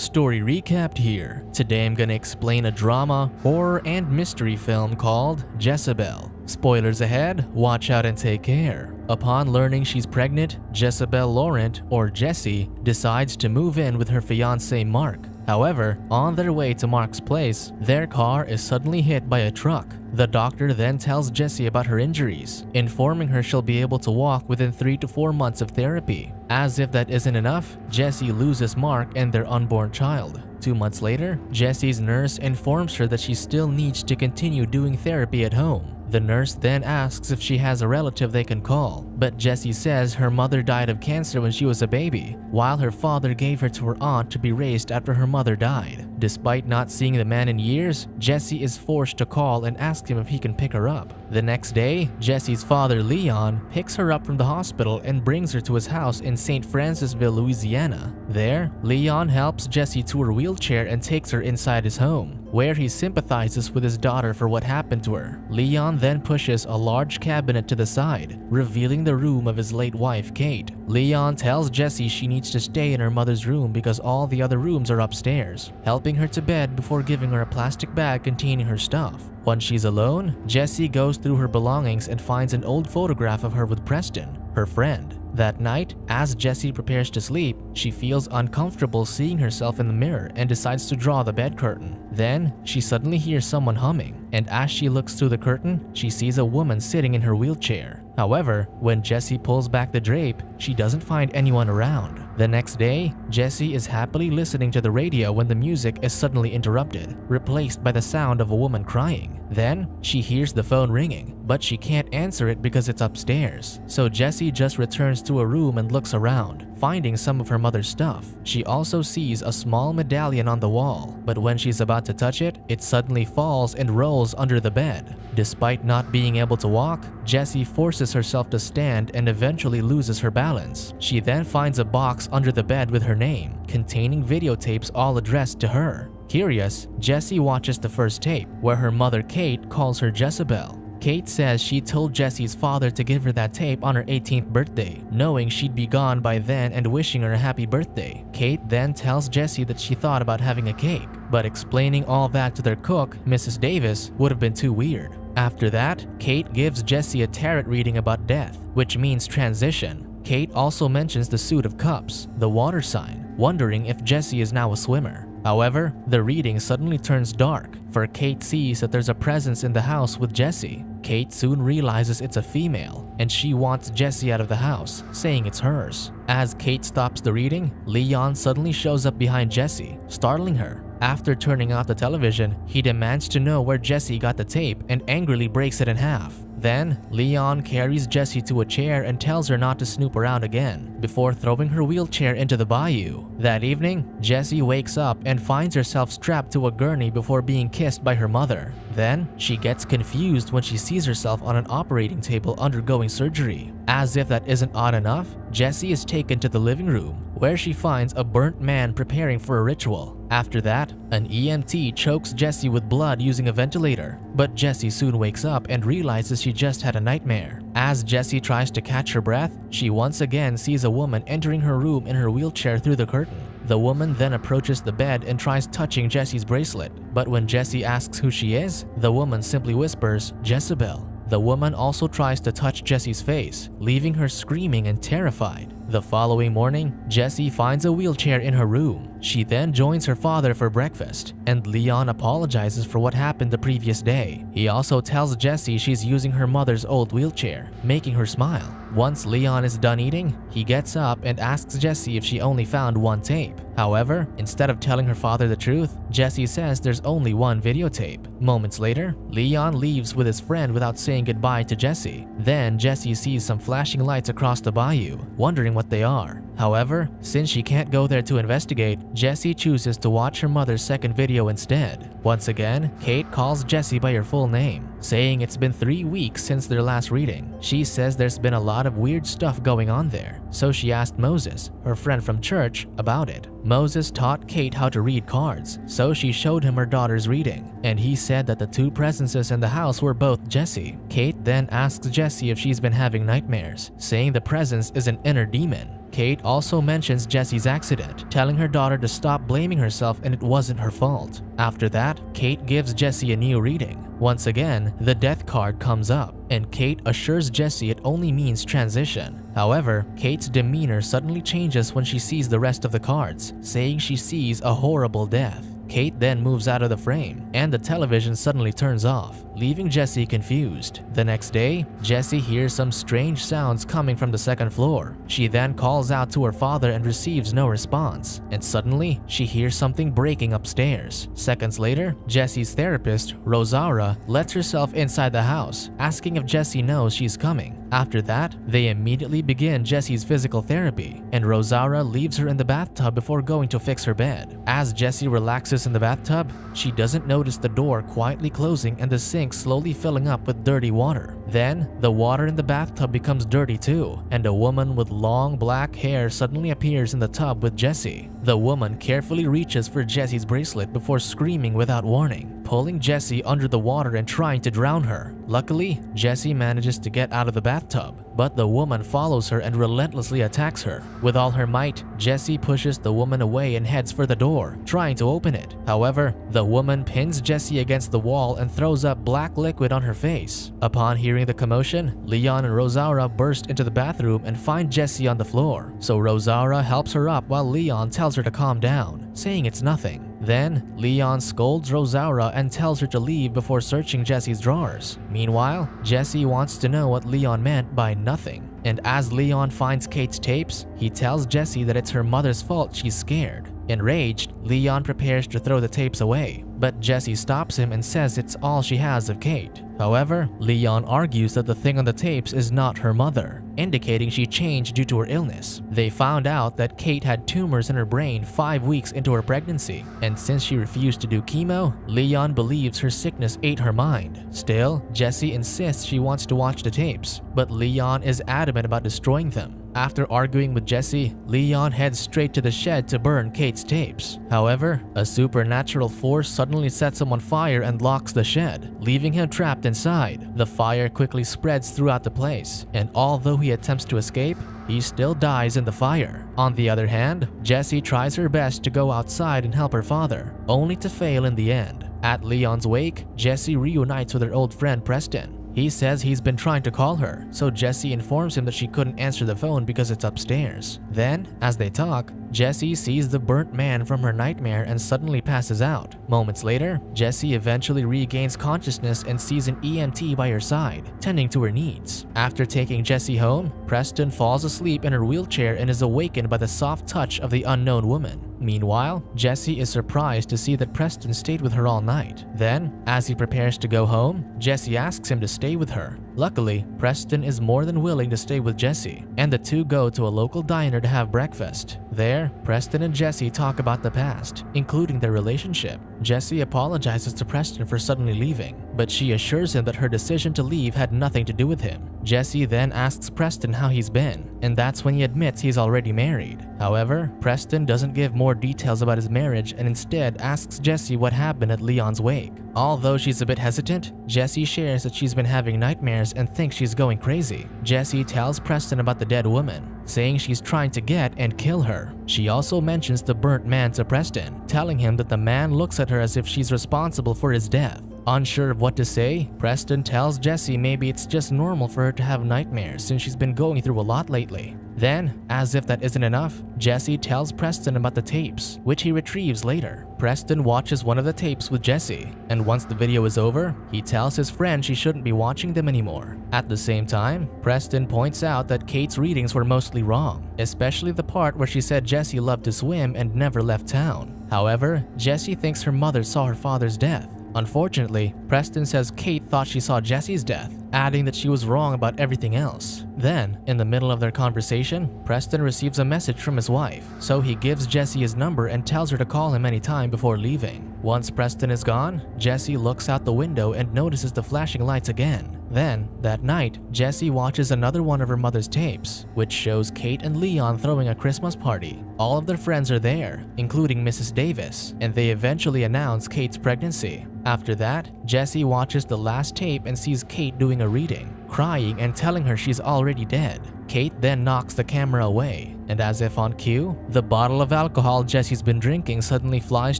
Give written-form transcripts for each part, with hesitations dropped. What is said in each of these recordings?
Story recapped here. Today I'm gonna explain a drama, horror, and mystery film called Jezebel. Spoilers ahead, watch out and take care. Upon learning she's pregnant, Jezebel Laurent, or Jessie, decides to move in with her fiancé Mark. However, on their way to Mark's place, their car is suddenly hit by a truck. The doctor then tells Jessie about her injuries, informing her she'll be able to walk within 3 to 4 months of therapy. As if that isn't enough, Jessie loses Mark and their unborn child. 2 months later, Jessie's nurse informs her that she still needs to continue doing therapy at home. The nurse then asks if she has a relative they can call, but Jessie says her mother died of cancer when she was a baby, while her father gave her to her aunt to be raised after her mother died. Despite not seeing the man in years, Jessie is forced to call and ask him if he can pick her up. The next day, Jessie's father Leon picks her up from the hospital and brings her to his house in St. Francisville, Louisiana. There, Leon helps Jessie to her wheelchair and takes her inside his home, where he sympathizes with his daughter for what happened to her. Leon then pushes a large cabinet to the side, revealing the room of his late wife, Kate. Leon tells Jessie she needs to stay in her mother's room because all the other rooms are upstairs, helping her to bed before giving her a plastic bag containing her stuff. Once she's alone, Jessie goes through her belongings and finds an old photograph of her with Preston, her friend. That night, as Jessie prepares to sleep, she feels uncomfortable seeing herself in the mirror and decides to draw the bed curtain. Then, she suddenly hears someone humming, and as she looks through the curtain, she sees a woman sitting in her wheelchair. However, when Jessie pulls back the drape, she doesn't find anyone around. The next day, Jessie is happily listening to the radio when the music is suddenly interrupted, replaced by the sound of a woman crying. Then, she hears the phone ringing, but she can't answer it because it's upstairs. So Jessie just returns to a room and looks around, finding some of her mother's stuff. She also sees a small medallion on the wall, but when she's about to touch it, it suddenly falls and rolls under the bed. Despite not being able to walk, Jessie forces herself to stand and eventually loses her balance. She then finds a box under the bed with her name, containing videotapes all addressed to her. Curious, Jessie watches the first tape, where her mother Kate calls her Jezebel. Kate says she told Jessie's father to give her that tape on her 18th birthday, knowing she'd be gone by then and wishing her a happy birthday. Kate then tells Jessie that she thought about having a cake, but explaining all that to their cook, Mrs. Davis, would have been too weird. After that, Kate gives Jessie a tarot reading about death, which means transition. Kate also mentions the suit of cups, the water sign, wondering if Jessie is now a swimmer. However, the reading suddenly turns dark, for Kate sees that there's a presence in the house with Jessie. Kate soon realizes it's a female, and she wants Jessie out of the house, saying it's hers. As Kate stops the reading, Leon suddenly shows up behind Jessie, startling her. After turning off the television, he demands to know where Jessie got the tape and angrily breaks it in half. Then, Leon carries Jessie to a chair and tells her not to snoop around again, before throwing her wheelchair into the bayou. That evening, Jessie wakes up and finds herself strapped to a gurney before being kissed by her mother. Then, she gets confused when she sees herself on an operating table undergoing surgery. As if that isn't odd enough, Jessie is taken to the living room, where she finds a burnt man preparing for a ritual. After that, an EMT chokes Jessie with blood using a ventilator, but Jessie soon wakes up and realizes she just had a nightmare. As Jessie tries to catch her breath, she once again sees a woman entering her room in her wheelchair through the curtain. The woman then approaches the bed and tries touching Jessie's bracelet, but when Jessie asks who she is, the woman simply whispers, "Jezebel." The woman also tries to touch Jessie's face, leaving her screaming and terrified. The following morning, Jessie finds a wheelchair in her room. She then joins her father for breakfast, and Leon apologizes for what happened the previous day. He also tells Jessie she's using her mother's old wheelchair, making her smile. Once Leon is done eating, he gets up and asks Jessie if she only found one tape. However, instead of telling her father the truth, Jessie says there's only one videotape. Moments later, Leon leaves with his friend without saying goodbye to Jessie. Then Jessie sees some flashing lights across the bayou, wondering what they are. However, since she can't go there to investigate, Jessie chooses to watch her mother's second video instead. Once again, Kate calls Jessie by her full name, saying it's been 3 weeks since their last reading. She says there's been a lot of weird stuff going on there, so she asked Moses, her friend from church, about it. Moses taught Kate how to read cards, so she showed him her daughter's reading, and he said that the two presences in the house were both Jessie. Kate then asks Jessie if she's been having nightmares, saying the presence is an inner demon. Kate also mentions Jesse's accident, telling her daughter to stop blaming herself and it wasn't her fault. After that, Kate gives Jesse a new reading. Once again, the death card comes up, and Kate assures Jesse it only means transition. However, Kate's demeanor suddenly changes when she sees the rest of the cards, saying she sees a horrible death. Kate then moves out of the frame, and the television suddenly turns off, leaving Jesse confused. The next day, Jesse hears some strange sounds coming from the second floor. She then calls out to her father and receives no response, and suddenly, she hears something breaking upstairs. Seconds later, Jesse's therapist, Rosaura, lets herself inside the house, asking if Jesse knows she's coming. After that, they immediately begin Jesse's physical therapy, and Rosaura leaves her in the bathtub before going to fix her bed. As Jesse relaxes in the bathtub, she doesn't notice the door quietly closing and the sink slowly filling up with dirty water. Then, the water in the bathtub becomes dirty too, and a woman with long black hair suddenly appears in the tub with Jesse. The woman carefully reaches for Jesse's bracelet before screaming without warning, pulling Jesse under the water and trying to drown her. Luckily, Jesse manages to get out of the bathtub, but the woman follows her and relentlessly attacks her. With all her might, Jesse pushes the woman away and heads for the door, trying to open it. However, the woman pins Jesse against the wall and throws up black liquid on her face. Upon hearing the commotion, Leon and Rosaura burst into the bathroom and find Jesse on the floor. So Rosaura helps her up while Leon tells her to calm down, saying it's nothing. Then, Leon scolds Rosaura and tells her to leave before searching Jesse's drawers. Meanwhile, Jesse wants to know what Leon meant by nothing. And as Leon finds Kate's tapes, he tells Jesse that it's her mother's fault she's scared. Enraged, Leon prepares to throw the tapes away, but Jesse stops him and says it's all she has of Kate. However, Leon argues that the thing on the tapes is not her mother, indicating she changed due to her illness. They found out that Kate had tumors in her brain 5 weeks into her pregnancy, and since she refused to do chemo, Leon believes her sickness ate her mind. Still, Jesse insists she wants to watch the tapes, but Leon is adamant about destroying them. After arguing with Jesse, Leon heads straight to the shed to burn Kate's tapes. However, a supernatural force suddenly sets him on fire and locks the shed, leaving him trapped inside. The fire quickly spreads throughout the place, and although he attempts to escape, he still dies in the fire. On the other hand, Jesse tries her best to go outside and help her father, only to fail in the end. At Leon's wake, Jesse reunites with her old friend Preston. He says he's been trying to call her, so Jesse informs him that she couldn't answer the phone because it's upstairs. Then, as they talk, Jesse sees the burnt man from her nightmare and suddenly passes out. Moments later, Jesse eventually regains consciousness and sees an EMT by her side, tending to her needs. After taking Jesse home, Preston falls asleep in her wheelchair and is awakened by the soft touch of the unknown woman. Meanwhile, Jesse is surprised to see that Preston stayed with her all night. Then, as he prepares to go home, Jesse asks him to stay with her. Luckily, Preston is more than willing to stay with Jesse, and the two go to a local diner to have breakfast. There, Preston and Jesse talk about the past, including their relationship. Jesse apologizes to Preston for suddenly leaving, but she assures him that her decision to leave had nothing to do with him. Jesse then asks Preston how he's been, and that's when he admits he's already married. However, Preston doesn't give more details about his marriage and instead asks Jesse what happened at Leon's wake. Although she's a bit hesitant, Jesse shares that she's been having nightmares and thinks she's going crazy. Jesse tells Preston about the dead woman, saying she's trying to get and kill her. She also mentions the burnt man to Preston, telling him that the man looks at her as if she's responsible for his death. Unsure of what to say, Preston tells Jesse maybe it's just normal for her to have nightmares since she's been going through a lot lately. Then, as if that isn't enough, Jesse tells Preston about the tapes, which he retrieves later. Preston watches one of the tapes with Jesse, and once the video is over, he tells his friend she shouldn't be watching them anymore. At the same time, Preston points out that Kate's readings were mostly wrong, especially the part where she said Jesse loved to swim and never left town. However, Jesse thinks her mother saw her father's death. Unfortunately, Preston says Kate thought she saw Jesse's death, adding that she was wrong about everything else. Then, in the middle of their conversation, Preston receives a message from his wife, so he gives Jesse his number and tells her to call him anytime before leaving. Once Preston is gone, Jesse looks out the window and notices the flashing lights again. Then, that night, Jesse watches another one of her mother's tapes, which shows Kate and Leon throwing a Christmas party. All of their friends are there, including Mrs. Davis, and they eventually announce Kate's pregnancy. After that, Jesse watches the last tape and sees Kate doing a reading, crying and telling her she's already dead. Kate then knocks the camera away, and as if on cue, the bottle of alcohol Jesse's been drinking suddenly flies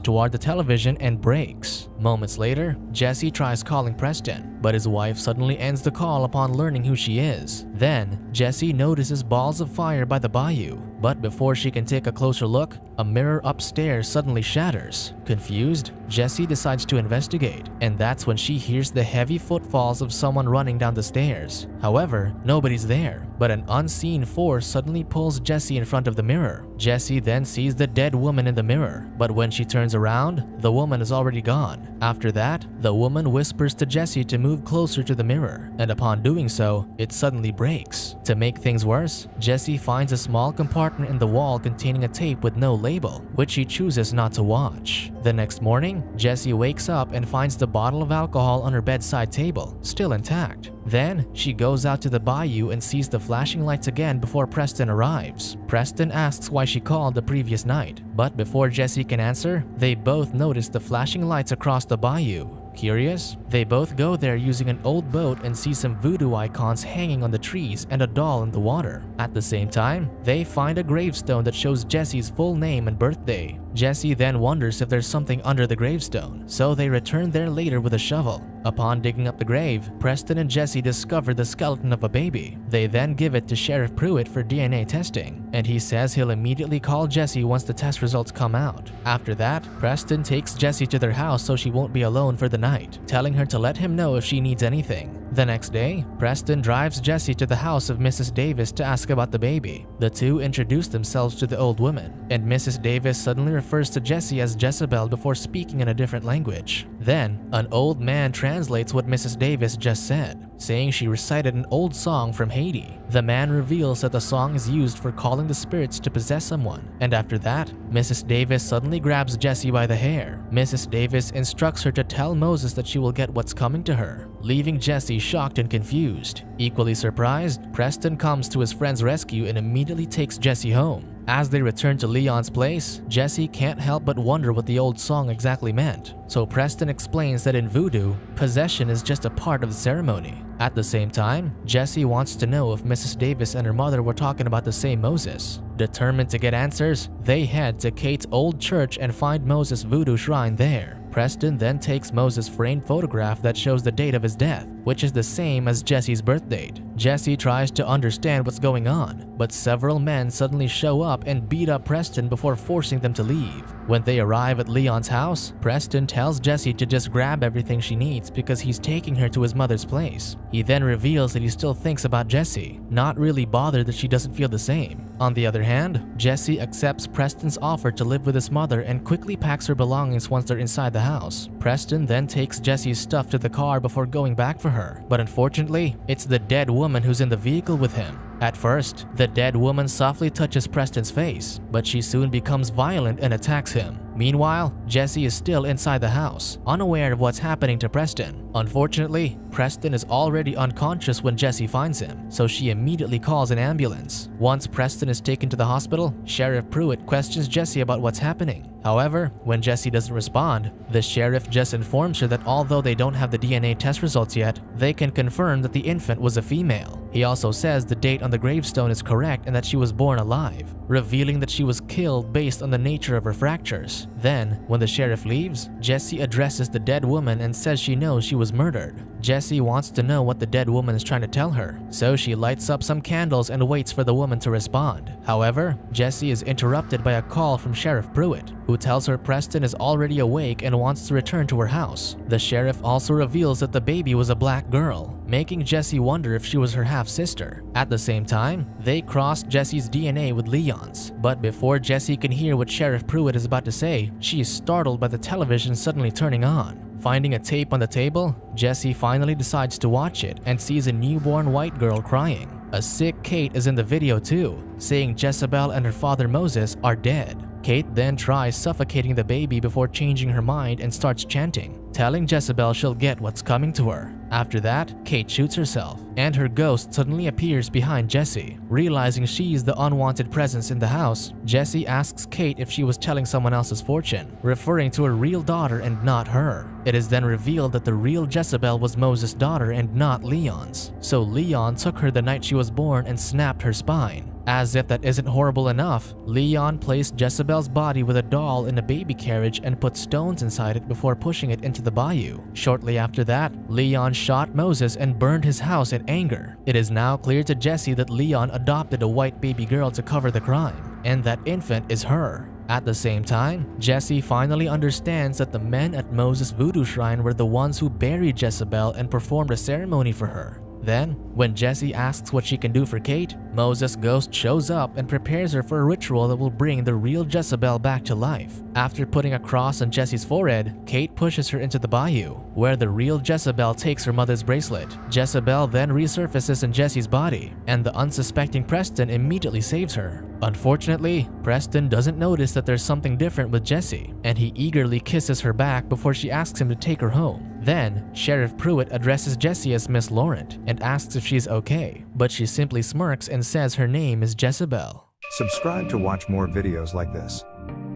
toward the television and breaks. Moments later, Jesse tries calling Preston, but his wife suddenly ends the call upon learning who she is. Then, Jesse notices balls of fire by the bayou, but before she can take a closer look, a mirror upstairs suddenly shatters. Confused, Jesse decides to investigate, and that's when she hears the heavy footfalls of someone running down the stairs. However, nobody's there, but an unseen force suddenly pulls Jesse in front of the mirror. Jesse then sees the dead woman in the mirror, but when she turns around, the woman is already gone. After that, the woman whispers to Jesse to move closer to the mirror, and upon doing so, it suddenly breaks. To make things worse, Jesse finds a small compartment in the wall containing a tape with no label, which she chooses not to watch. The next morning, Jesse wakes up and finds the bottle of alcohol on her bedside table, still intact. Then, she goes out to the bayou and sees the flashing lights again before Preston arrives. Preston asks why she called the previous night, but before Jesse can answer, they both notice the flashing lights across the bayou. Curious, they both go there using an old boat and see some voodoo icons hanging on the trees and a doll in the water. At the same time, they find a gravestone that shows Jesse's full name and birthday. Jesse then wonders if there's something under the gravestone, so they return there later with a shovel. Upon digging up the grave, Preston and Jesse discover the skeleton of a baby. They then give it to Sheriff Pruitt for DNA testing, and he says he'll immediately call Jesse once the test results come out. After that, Preston takes Jesse to their house so she won't be alone for the night, telling her to let him know if she needs anything. The next day, Preston drives Jesse to the house of Mrs. Davis to ask about the baby. The two introduce themselves to the old woman, and Mrs. Davis suddenly refers to Jesse as Jezebel before speaking in a different language. Then, an old man translates what Mrs. Davis just said, saying she recited an old song from Haiti. The man reveals that the song is used for calling the spirits to possess someone, and after that, Mrs. Davis suddenly grabs Jesse by the hair. Mrs. Davis instructs her to tell Moses that she will get what's coming to her, leaving Jesse shocked and confused. Equally surprised, Preston comes to his friend's rescue and immediately takes Jesse home. As they return to Leon's place, Jesse can't help but wonder what the old song exactly meant. So Preston explains that in voodoo, possession is just a part of the ceremony. At the same time, Jesse wants to know if Mrs. Davis and her mother were talking about the same Moses. Determined to get answers, they head to Kate's old church and find Moses' voodoo shrine there. Preston then takes Moses' framed photograph that shows the date of his death, which is the same as Jesse's birth date. Jesse tries to understand what's going on, but several men suddenly show up and beat up Preston before forcing them to leave. When they arrive at Leon's house, Preston tells Jesse to just grab everything she needs because he's taking her to his mother's place. He then reveals that he still thinks about Jesse, not really bothered that she doesn't feel the same. On the other hand, Jesse accepts Preston's offer to live with his mother and quickly packs her belongings once they're inside the house. Preston then takes Jesse's stuff to the car before going back for her, but unfortunately, it's the dead woman who's in the vehicle with him. At first, the dead woman softly touches Preston's face, but she soon becomes violent and attacks him. Meanwhile, Jesse is still inside the house, unaware of what's happening to Preston. Unfortunately, Preston is already unconscious when Jesse finds him, so she immediately calls an ambulance. Once Preston is taken to the hospital, Sheriff Pruitt questions Jesse about what's happening. However, when Jesse doesn't respond, the sheriff just informs her that although they don't have the DNA test results yet, they can confirm that the infant was a female. He also says the date on the gravestone is correct and that she was born alive, revealing that she was killed based on the nature of her fractures. Then, when the sheriff leaves, Jesse addresses the dead woman and says she knows she was murdered. Jesse wants to know what the dead woman is trying to tell her, so she lights up some candles and waits for the woman to respond. However, Jesse is interrupted by a call from Sheriff Pruitt, who tells her Preston is already awake and wants to return to her house. The sheriff also reveals that the baby was a black girl, making Jesse wonder if she was her half-sister. At the same time, they cross Jesse's DNA with Leon's, but before Jesse can hear what Sheriff Pruitt is about to say, she is startled by the television suddenly turning on. Finding a tape on the table, Jesse finally decides to watch it and sees a newborn white girl crying. A sick Kate is in the video too, saying Jezebel and her father Moses are dead. Kate then tries suffocating the baby before changing her mind and starts chanting, telling Jezebel she'll get what's coming to her. After that, Kate shoots herself, and her ghost suddenly appears behind Jesse. Realizing she's the unwanted presence in the house, Jesse asks Kate if she was telling someone else's fortune, referring to her real daughter and not her. It is then revealed that the real Jezebel was Moses' daughter and not Leon's, so Leon took her the night she was born and snapped her spine. As if that isn't horrible enough, Leon placed Jezebel's body with a doll in a baby carriage and put stones inside it before pushing it into the bayou. Shortly after that, Leon shot Moses and burned his house in anger. It is now clear to Jesse that Leon adopted a white baby girl to cover the crime, and that infant is her. At the same time, Jesse finally understands that the men at Moses' voodoo shrine were the ones who buried Jezebel and performed a ceremony for her. Then, when Jesse asks what she can do for Kate, Moses' ghost shows up and prepares her for a ritual that will bring the real Jezebel back to life. After putting a cross on Jesse's forehead, Kate pushes her into the bayou, where the real Jezebel takes her mother's bracelet. Jezebel then resurfaces in Jesse's body, and the unsuspecting Preston immediately saves her. Unfortunately, Preston doesn't notice that there's something different with Jesse, and he eagerly kisses her back before she asks him to take her home. Then, Sheriff Pruitt addresses Jesse as Miss Laurent and asks if she's okay, but she simply smirks and says her name is Jezebel. Subscribe to watch more videos like this.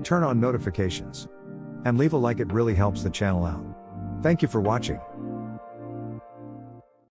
Turn on notifications. And leave a like, it really helps the channel out. Thank you for watching.